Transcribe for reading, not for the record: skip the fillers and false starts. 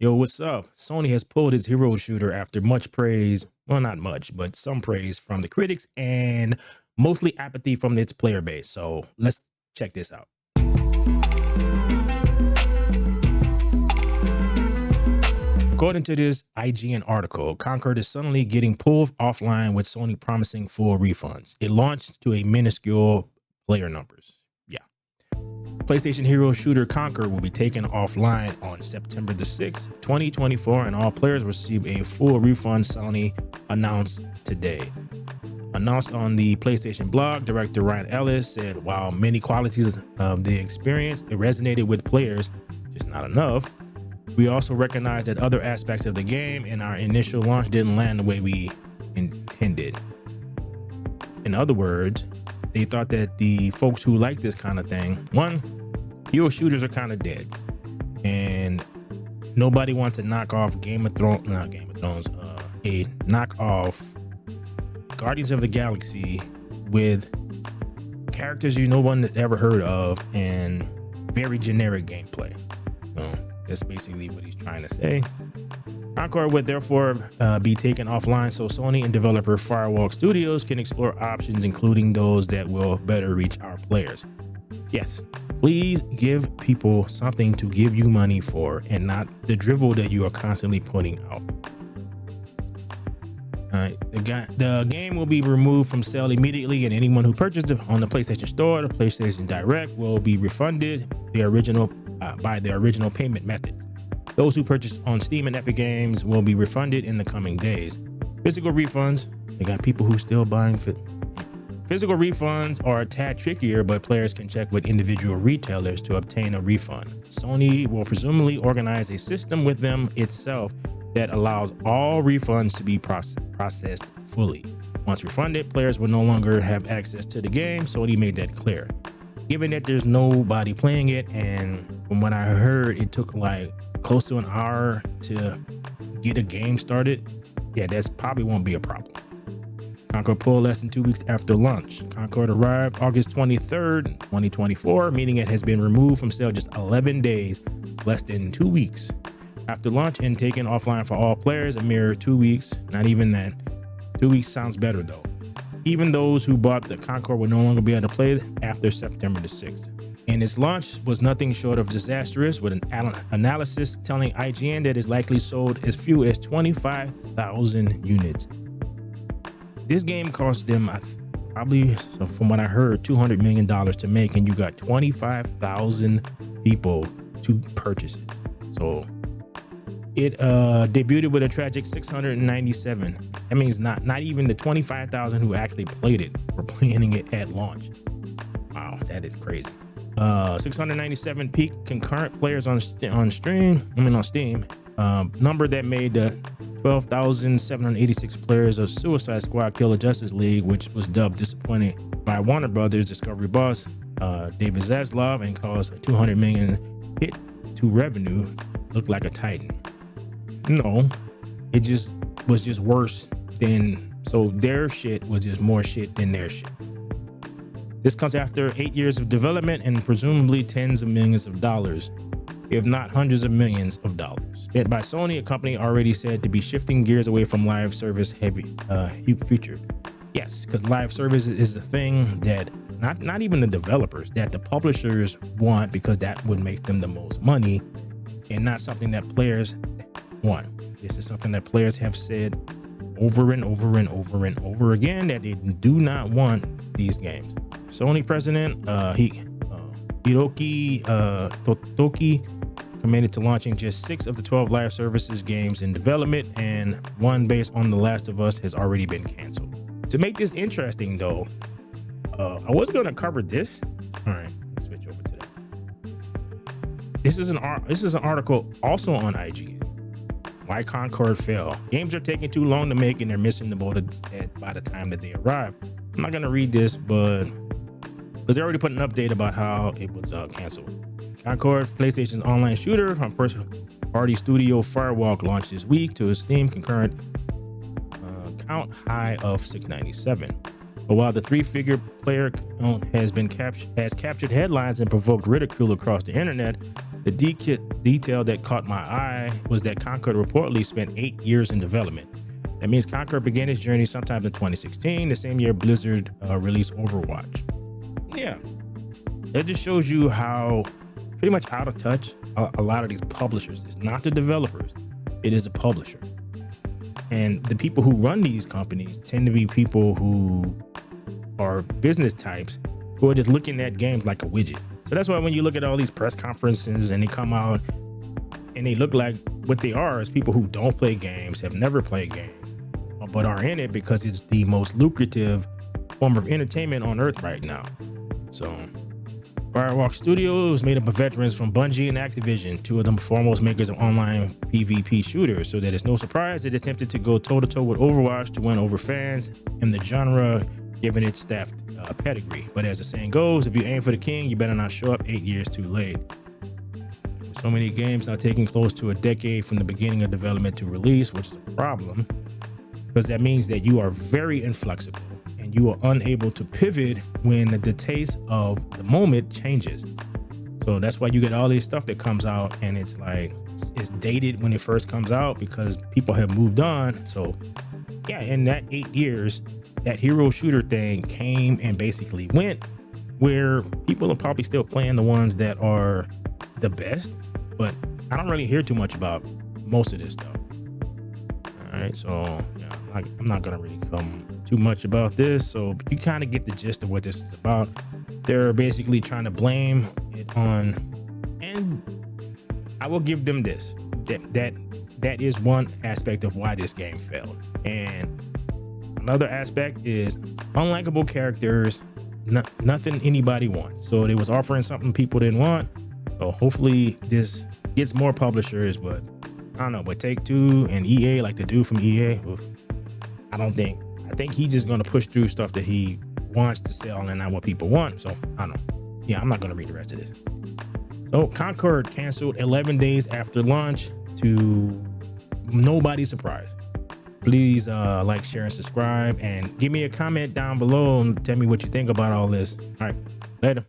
Yo, what's up? Sony has pulled its hero shooter after much praise. Well, not much, but some praise from the critics and mostly apathy from its player base. So let's check this out. According to this IGN article, Concord is suddenly getting pulled offline with Sony promising full refunds. It launched to a minuscule player numbers. Yeah. PlayStation hero shooter Conquer will be taken offline on September the 6th, 2024, and all players receive a full refund, Sony announced today. Announced on the PlayStation blog, director Ryan Ellis said, while many qualities of the experience, it resonated with players, just not enough. We also recognize that other aspects of the game in our initial launch didn't land the way we intended. In other words, they thought that the folks who like this kind of thing, one, hero shooters are kind of dead, and nobody wants to knock off a knock off Guardians of the Galaxy with characters no one has ever heard of and very generic gameplay. That's basically what he's trying to say. Concord would therefore be taken offline so Sony and developer Firewall Studios can explore options, including those that will better reach our players. Yes, please give people something to give you money for and not the drivel that you are constantly putting out. The game will be removed from sale immediately, and anyone who purchased it on the PlayStation Store or the PlayStation Direct will be refunded by the original payment method. Those who purchased on Steam and Epic Games will be refunded in the coming days. Physical refunds, they got people who still buying physical refunds are a tad trickier, but players can check with individual retailers to obtain a refund. Sony will presumably organize a system with them itself that allows all refunds to be processed fully. Once refunded, players will no longer have access to the game. Sony made that clear. Given that there's nobody playing it, and from what I heard, it took like close to an hour to get a game started, yeah, that's probably won't be a problem. Concord pulled less than 2 weeks after launch. Concord arrived August 23rd, 2024, meaning it has been removed from sale just 11 days, less than 2 weeks. After launch and taken offline for all players, a mere 2 weeks, not even that. 2 weeks sounds better though. Even those who bought the Concord will no longer be able to play it after September the 6th. And its launch was nothing short of disastrous, with an analysis telling IGN that it's likely sold as few as 25,000 units. This game cost them probably, from what I heard, $200 million to make, and you got 25,000 people to purchase it. So it debuted with a tragic 697. That means not even the 25,000 who actually played it were playing it at launch. Wow, that is crazy. 697 peak concurrent players on Steam. Number that made the 12,786 players of Suicide Squad Killer Justice League, which was dubbed disappointing by Warner Brothers Discovery boss David Zaslav and caused a $200 million hit to revenue, looked like a titan. No, it was just worse than, so their shit was just more shit than their shit. This comes after 8 years of development and presumably tens of millions of dollars, if not hundreds of millions of dollars, spent by Sony, a company already said to be shifting gears away from live service heavy future. Yes, because live service is the thing that not even the developers, that the publishers want, because that would make them the most money, and not something that players want. This is something that players have said over and over and over and over again, that they do not want these games. Sony president Hiroki Totoki committed to launching just 6 of the 12 live services games in development, and one based on The Last of Us has already been canceled. To make this interesting though, I was going to cover this. All right, let's switch over to that. This is an article also on IGN. Why Concord fell. Games are taking too long to make and they're missing the boat by the time that they arrive. I'm not going to read this, but because they already put an update about how it was canceled. Concord, PlayStation's online shooter from first-party studio Firewall, launched this week to a Steam concurrent count high of 697. But while the 3-figure player count has captured headlines and provoked ridicule across the internet, the detail that caught my eye was that Concord reportedly spent 8 years in development. That means Concord began its journey sometime in 2016, the same year Blizzard released Overwatch. Yeah, that just shows you how pretty much out of touch a lot of these publishers. It's not the developers, it is the publisher. And the people who run these companies tend to be people who are business types who are just looking at games like a widget. So that's why when you look at all these press conferences and they come out and they look like what they are is people who don't play games, have never played games, but are in it because it's the most lucrative form of entertainment on earth right now. So Firewalk Studios made up of veterans from Bungie and Activision, two of the foremost makers of online PvP shooters, so that it's no surprise it attempted to go toe-to-toe with Overwatch to win over fans in the genre, given its staffed pedigree. But as the saying goes, if you aim for the king, you better not show up 8 years too late. So many games now taking close to a decade from the beginning of development to release, which is a problem, because that means that you are very inflexible and you are unable to pivot when the taste of the moment changes. So that's why you get all this stuff that comes out and it's like, it's dated when it first comes out because people have moved on. So yeah, in that 8 years, that hero shooter thing came and basically went, where people are probably still playing the ones that are the best, but I don't really hear too much about most of this stuff. All right, so yeah, I'm not gonna really come too much about this. So you kind of get the gist of what this is about. They're basically trying to blame it on, and I will give them this, that is one aspect of why this game failed. And another aspect is unlikable characters, nothing anybody wants. So they was offering something people didn't want. So hopefully this gets more publishers, but I don't know, but Take-Two and EA, like the dude from EA, I think he's just gonna push through stuff that he wants to sell and not what people want. So I don't know. Yeah, I'm not gonna read the rest of this. So Concord canceled 11 days after launch to nobody's surprise. Please like, share, and subscribe, and give me a comment down below and tell me what you think about all this. All right, later.